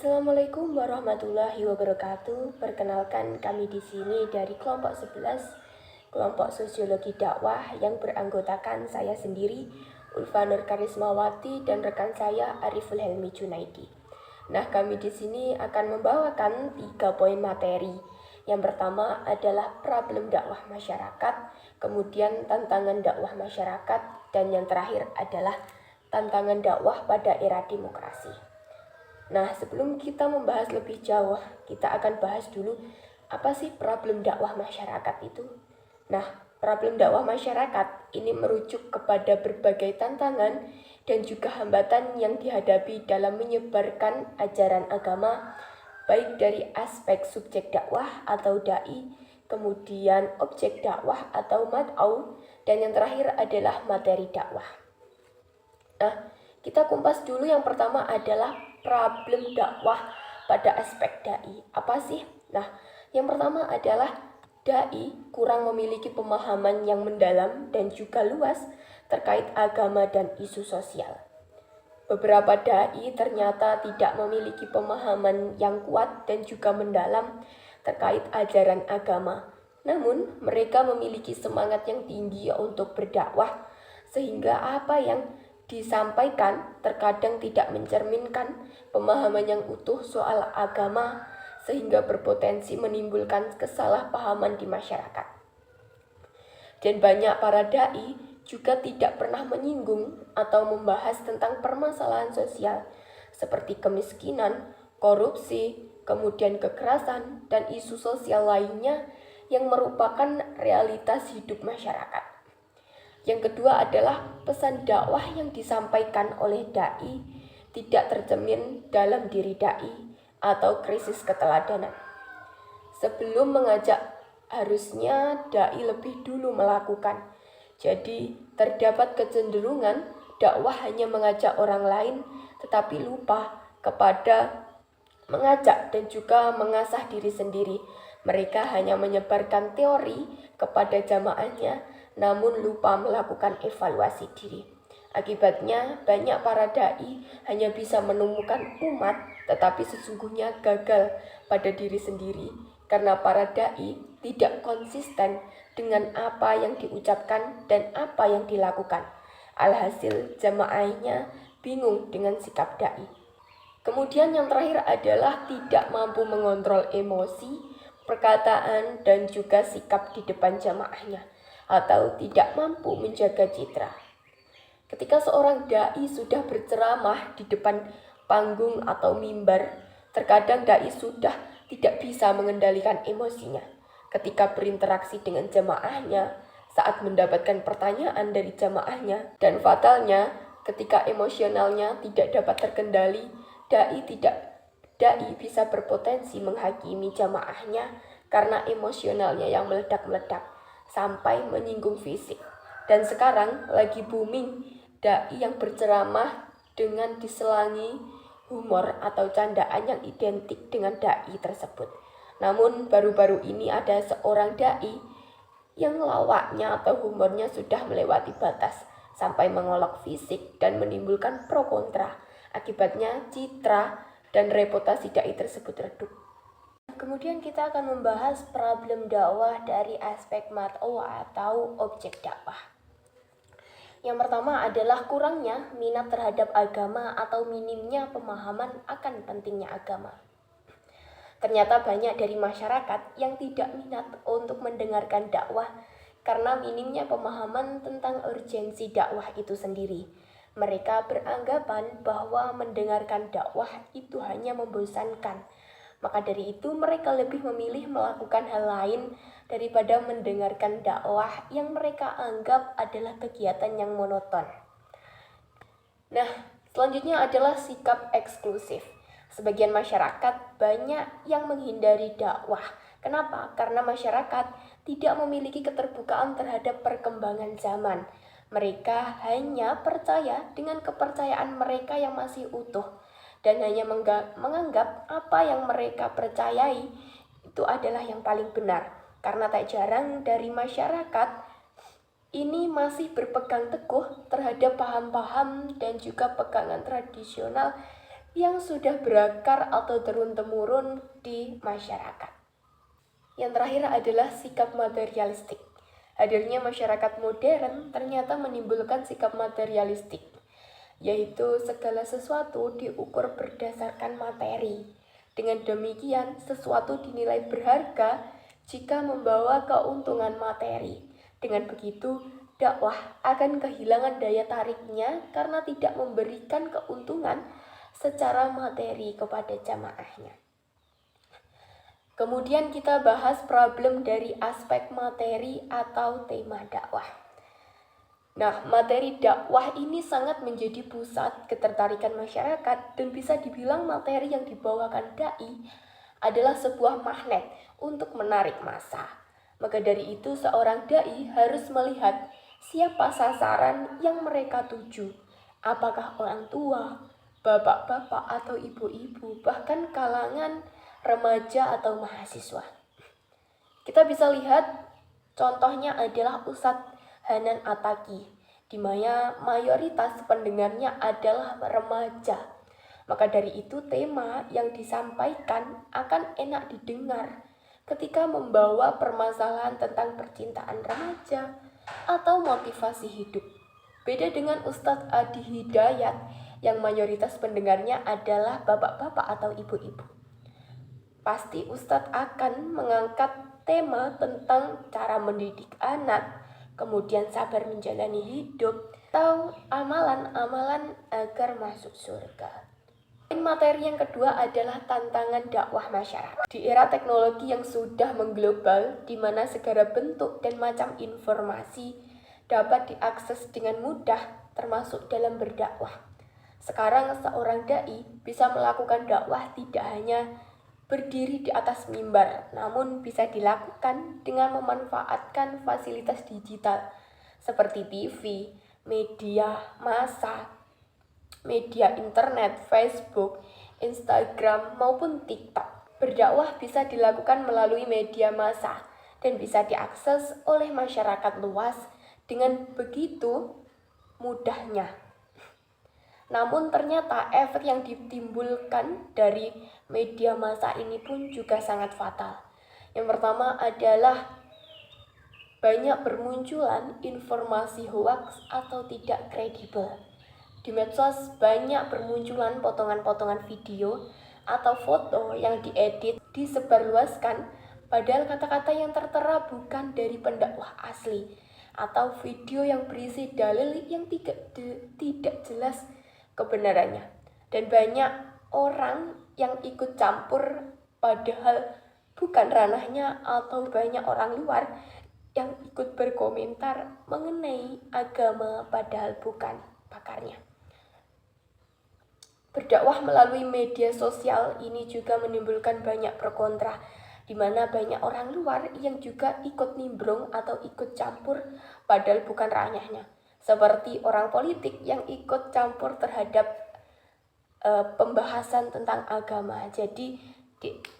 Assalamualaikum warahmatullahi wabarakatuh. Perkenalkan, kami di sini dari kelompok 11, kelompok sosiologi dakwah yang beranggotakan saya sendiri, Ulfa Nur Karismawati, dan rekan saya Ariful Helmi Junaidi. Nah, kami di sini akan membawakan 3 poin materi. Yang pertama adalah problem dakwah masyarakat, kemudian tantangan dakwah masyarakat, dan yang terakhir adalah tantangan dakwah pada era demokrasi. Nah, sebelum kita membahas lebih jauh, kita akan bahas dulu apa sih problem dakwah masyarakat itu. Nah, problem dakwah masyarakat ini merujuk kepada berbagai tantangan dan juga hambatan yang dihadapi dalam menyebarkan ajaran agama, baik dari aspek subjek dakwah atau dai, kemudian objek dakwah atau mad'au, dan yang terakhir adalah materi dakwah. Nah, kita kumpas dulu. Yang pertama adalah problem dakwah pada aspek dai. Apa sih? Nah, yang pertama adalah dai kurang memiliki pemahaman yang mendalam dan juga luas terkait agama dan isu sosial. Beberapa dai ternyata tidak memiliki pemahaman yang kuat dan juga mendalam terkait ajaran agama. Namun, mereka memiliki semangat yang tinggi untuk berdakwah, sehingga apa yang disampaikan terkadang tidak mencerminkan pemahaman yang utuh soal agama, sehingga berpotensi menimbulkan kesalahpahaman di masyarakat. Dan banyak para dai juga tidak pernah menyinggung atau membahas tentang permasalahan sosial seperti kemiskinan, korupsi, kemudian kekerasan, dan isu sosial lainnya yang merupakan realitas hidup masyarakat. Yang kedua adalah pesan dakwah yang disampaikan oleh dai tidak tercermin dalam diri dai atau krisis keteladanan. Sebelum mengajak, harusnya dai lebih dulu melakukan. Jadi terdapat kecenderungan dakwah hanya mengajak orang lain tetapi lupa kepada mengajak dan juga mengasah diri sendiri. Mereka hanya menyebarkan teori kepada jamaahnya, namun lupa melakukan evaluasi diri. Akibatnya, banyak para dai hanya bisa menemukan umat, tetapi sesungguhnya gagal pada diri sendiri, karena para dai tidak konsisten dengan apa yang diucapkan dan apa yang dilakukan. Alhasil, jamaahnya bingung dengan sikap dai. Kemudian yang terakhir adalah tidak mampu mengontrol emosi, perkataan, dan juga sikap di depan jamaahnya, atau tidak mampu menjaga citra. Ketika seorang dai sudah berceramah di depan panggung atau mimbar, terkadang dai sudah tidak bisa mengendalikan emosinya. Ketika berinteraksi dengan jamaahnya, saat mendapatkan pertanyaan dari jamaahnya, dan fatalnya ketika emosionalnya tidak dapat terkendali, dai bisa berpotensi menghakimi jamaahnya karena emosionalnya yang meledak-meledak sampai menyinggung fisik. Dan sekarang lagi booming dai yang berceramah dengan diselangi humor atau candaan yang identik dengan dai tersebut. Namun baru-baru ini ada seorang dai yang lawaknya atau humornya sudah melewati batas sampai mengolok fisik dan menimbulkan pro kontra. Akibatnya citra dan reputasi dai tersebut redup. Kemudian kita akan membahas problem dakwah dari aspek mad'u atau objek dakwah. Yang pertama adalah kurangnya minat terhadap agama atau minimnya pemahaman akan pentingnya agama. Ternyata banyak dari masyarakat yang tidak minat untuk mendengarkan dakwah karena minimnya pemahaman tentang urgensi dakwah itu sendiri. Mereka beranggapan bahwa mendengarkan dakwah itu hanya membosankan. Maka dari itu mereka lebih memilih melakukan hal lain daripada mendengarkan dakwah yang mereka anggap adalah kegiatan yang monoton. Nah, selanjutnya adalah sikap eksklusif. Sebagian masyarakat banyak yang menghindari dakwah. Kenapa? Karena masyarakat tidak memiliki keterbukaan terhadap perkembangan zaman. Mereka hanya percaya dengan kepercayaan mereka yang masih utuh dan hanya menganggap apa yang mereka percayai itu adalah yang paling benar. Karena tak jarang dari masyarakat ini masih berpegang teguh terhadap paham-paham dan juga pegangan tradisional yang sudah berakar atau turun-temurun di masyarakat. Yang terakhir adalah sikap materialistik. Hadirnya masyarakat modern ternyata menimbulkan sikap materialistik, yaitu segala sesuatu diukur berdasarkan materi. Dengan demikian, sesuatu dinilai berharga jika membawa keuntungan materi. Dengan begitu, dakwah akan kehilangan daya tariknya karena tidak memberikan keuntungan secara materi kepada jamaahnya. Kemudian kita bahas problem dari aspek materi atau tema dakwah. Nah, materi dakwah ini sangat menjadi pusat ketertarikan masyarakat dan bisa dibilang materi yang dibawakan dai adalah sebuah magnet untuk menarik massa. Maka dari itu seorang dai harus melihat siapa sasaran yang mereka tuju. Apakah orang tua, bapak-bapak atau ibu-ibu, bahkan kalangan remaja atau mahasiswa. Kita bisa lihat contohnya adalah Ustadz Hanan Ataki, di mana mayoritas pendengarnya adalah remaja. Maka dari itu tema yang disampaikan akan enak didengar ketika membawa permasalahan tentang percintaan remaja atau motivasi hidup. Beda dengan Ustadz Adi Hidayat yang mayoritas pendengarnya adalah bapak-bapak atau ibu-ibu. Pasti Ustadz akan mengangkat tema tentang cara mendidik anak, kemudian sabar menjalani hidup, atau amalan-amalan agar masuk surga. Materi yang kedua adalah tantangan dakwah masyarakat. Di era teknologi yang sudah mengglobal, di mana segala bentuk dan macam informasi dapat diakses dengan mudah, termasuk dalam berdakwah. Sekarang seorang dai bisa melakukan dakwah tidak hanya berdiri di atas mimbar, namun bisa dilakukan dengan memanfaatkan fasilitas digital seperti TV, media massa, media internet, Facebook, Instagram, maupun TikTok. Berdakwah bisa dilakukan melalui media massa dan bisa diakses oleh masyarakat luas dengan begitu mudahnya. Namun ternyata efek yang ditimbulkan dari media massa ini pun juga sangat fatal. Yang pertama adalah banyak bermunculan informasi hoaks atau tidak kredibel. Di medsos banyak bermunculan potongan-potongan video atau foto yang diedit, disebarluaskan, padahal kata-kata yang tertera bukan dari pendakwah asli, atau video yang berisi dalil yang tidak jelas kebenarannya. Dan banyak orang yang ikut campur padahal bukan ranahnya, atau banyak orang luar yang ikut berkomentar mengenai agama padahal bukan pakarnya. Berdakwah melalui media sosial ini juga menimbulkan banyak pro kontra, di mana banyak orang luar yang juga ikut nimbrung atau ikut campur padahal bukan ranahnya. Seperti orang politik yang ikut campur terhadap pembahasan tentang agama. Jadi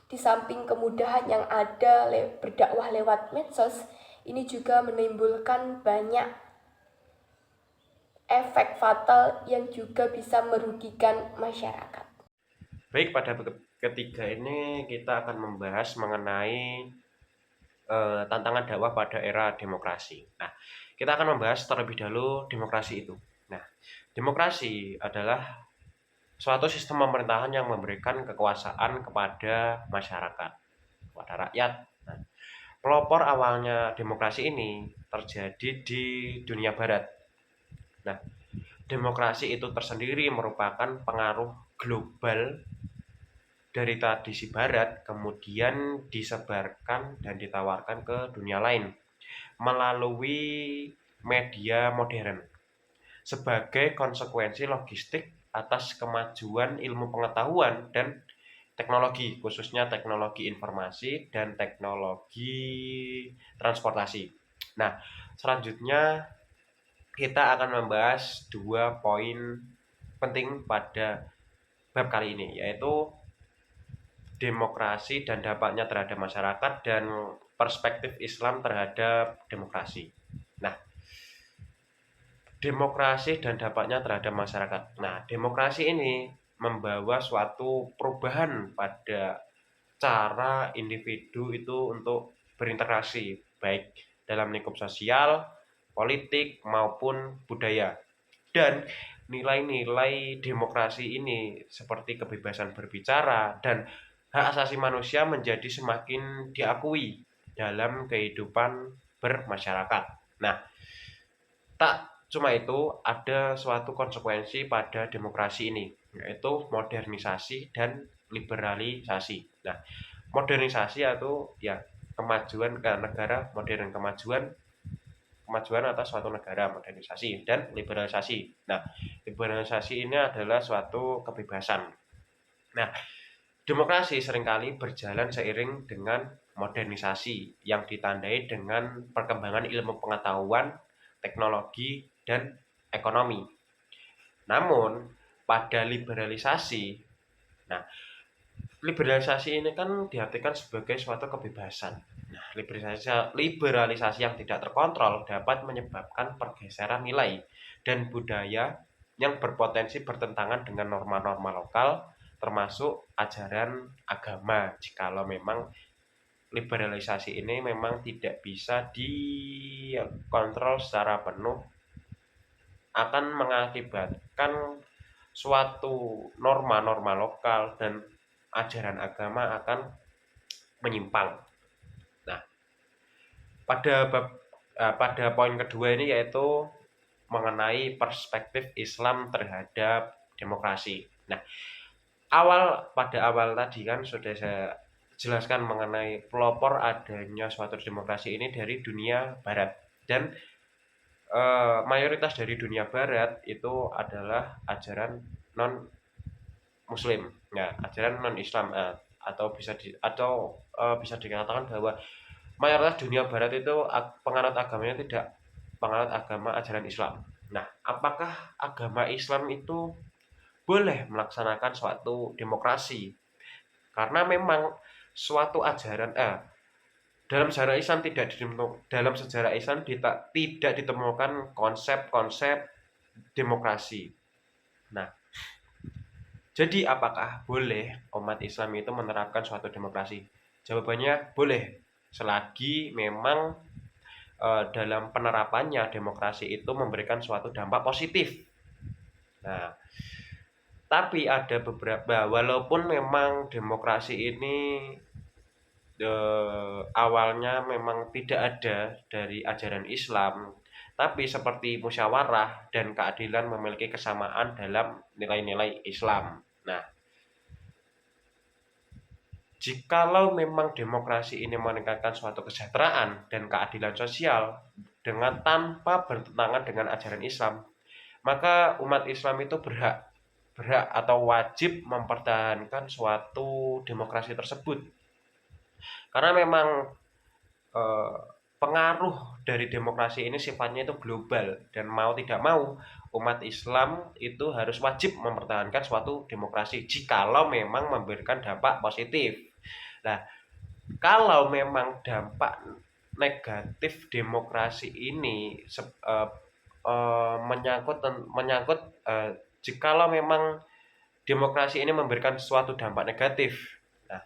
di samping kemudahan yang ada berdakwah lewat medsos, ini juga menimbulkan banyak efek fatal yang juga bisa merugikan masyarakat. Baik, pada ketiga ini kita akan membahas mengenai tantangan dakwah pada era demokrasi. Nah, kita akan membahas terlebih dahulu demokrasi itu. Nah, demokrasi adalah suatu sistem pemerintahan yang memberikan kekuasaan kepada masyarakat, kepada rakyat. Nah, pelopor awalnya demokrasi ini terjadi di dunia barat. Nah, demokrasi itu tersendiri merupakan pengaruh global dari tradisi barat, kemudian disebarkan dan ditawarkan ke dunia lain melalui media modern sebagai konsekuensi logistik atas kemajuan ilmu pengetahuan dan teknologi, khususnya teknologi informasi dan teknologi transportasi. Nah, selanjutnya kita akan membahas 2 poin penting pada bab kali ini, yaitu demokrasi dan dampaknya terhadap masyarakat dan perspektif Islam terhadap demokrasi. Nah, demokrasi dan dampaknya terhadap masyarakat. Nah, demokrasi ini membawa suatu perubahan pada cara individu itu untuk berinteraksi, baik dalam lingkup sosial, politik, maupun budaya. Dan nilai-nilai demokrasi ini seperti kebebasan berbicara dan hak asasi manusia menjadi semakin diakui dalam kehidupan bermasyarakat. Nah, tak cuma itu, ada suatu konsekuensi pada demokrasi ini, yaitu modernisasi dan liberalisasi. Nah, modernisasi atau ya kemajuan ke negara modern, kemajuan atas suatu negara, modernisasi dan liberalisasi. Nah, liberalisasi ini adalah suatu kebebasan. Nah, demokrasi seringkali berjalan seiring dengan modernisasi yang ditandai dengan perkembangan ilmu pengetahuan, teknologi, dan ekonomi. Namun, pada liberalisasi, nah, liberalisasi ini kan diartikan sebagai suatu kebebasan. Nah, liberalisasi yang tidak terkontrol dapat menyebabkan pergeseran nilai dan budaya yang berpotensi bertentangan dengan norma-norma lokal, termasuk ajaran agama. Jikalau memang liberalisasi ini memang tidak bisa dikontrol secara penuh, akan mengakibatkan suatu norma-norma lokal dan ajaran agama akan menyimpang. Nah, pada poin kedua ini yaitu mengenai perspektif Islam terhadap demokrasi. Nah, pada awal tadi kan sudah saya jelaskan mengenai pelopor adanya suatu demokrasi ini dari dunia barat, dan mayoritas dari dunia barat itu adalah ajaran non Muslim, ya, ajaran non Islam, bisa dikatakan bahwa mayoritas dunia Barat itu penganut agamanya tidak penganut agama ajaran Islam. Nah, apakah agama Islam itu boleh melaksanakan suatu demokrasi? Karena memang suatu ajaran dalam sejarah Islam tidak ditemukan konsep-konsep demokrasi. Nah, jadi apakah boleh umat Islam itu menerapkan suatu demokrasi? Jawabannya boleh, selagi memang dalam penerapannya demokrasi itu memberikan suatu dampak positif. Nah, tapi ada beberapa, walaupun memang demokrasi ini awalnya memang tidak ada dari ajaran Islam, tapi seperti musyawarah dan keadilan memiliki kesamaan dalam nilai-nilai Islam. Nah, jikalau memang demokrasi ini meningkatkan suatu kesejahteraan dan keadilan sosial dengan tanpa bertentangan dengan ajaran Islam, maka umat Islam itu berhak atau wajib mempertahankan suatu demokrasi tersebut. Karena memang eh, pengaruh dari demokrasi ini sifatnya itu global, dan mau tidak mau umat Islam itu harus wajib mempertahankan suatu demokrasi jikalau memang memberikan dampak positif. Nah, kalau memang dampak negatif demokrasi ini menyangkut jikalau memang demokrasi ini memberikan suatu dampak negatif, nah,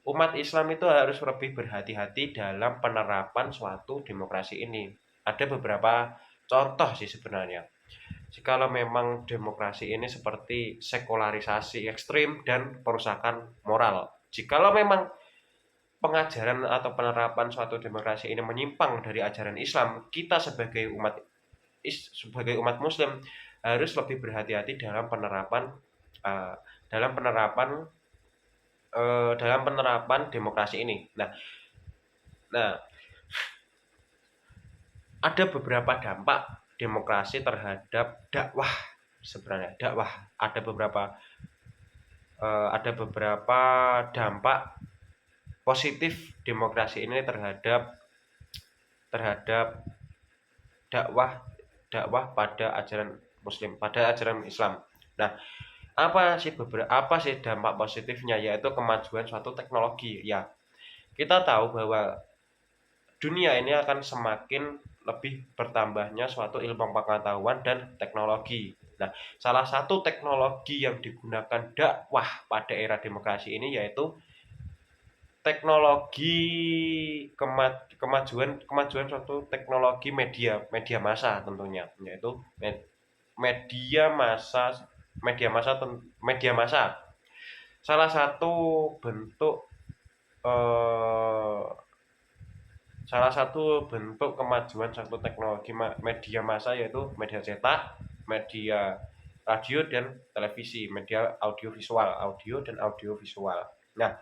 umat Islam itu harus lebih berhati-hati dalam penerapan suatu demokrasi ini. Ada beberapa contoh sih sebenarnya. Jikalau memang demokrasi ini seperti sekularisasi ekstrim dan perusakan moral. Jikalau memang pengajaran atau penerapan suatu demokrasi ini menyimpang dari ajaran Islam, kita sebagai umat Muslim harus lebih berhati-hati dalam penerapan uh, dalam penerapan demokrasi ini. Nah, ada beberapa dampak demokrasi terhadap dakwah. Sebenarnya ada beberapa dampak positif demokrasi ini terhadap dakwah pada ajaran Muslim, pada ajaran Islam. Nah, apa sih dampak positifnya? Yaitu kemajuan suatu teknologi. Ya, kita tahu bahwa dunia ini akan semakin lebih bertambahnya suatu ilmu pengetahuan dan teknologi. Nah, salah satu teknologi yang digunakan dakwah pada era demokrasi ini yaitu teknologi kemajuan suatu teknologi media massa tentunya, yaitu media massa media massa. Salah satu bentuk eh, salah satu bentuk kemajuan suatu teknologi media massa yaitu media cetak, media radio dan televisi, media audio dan audiovisual. Nah,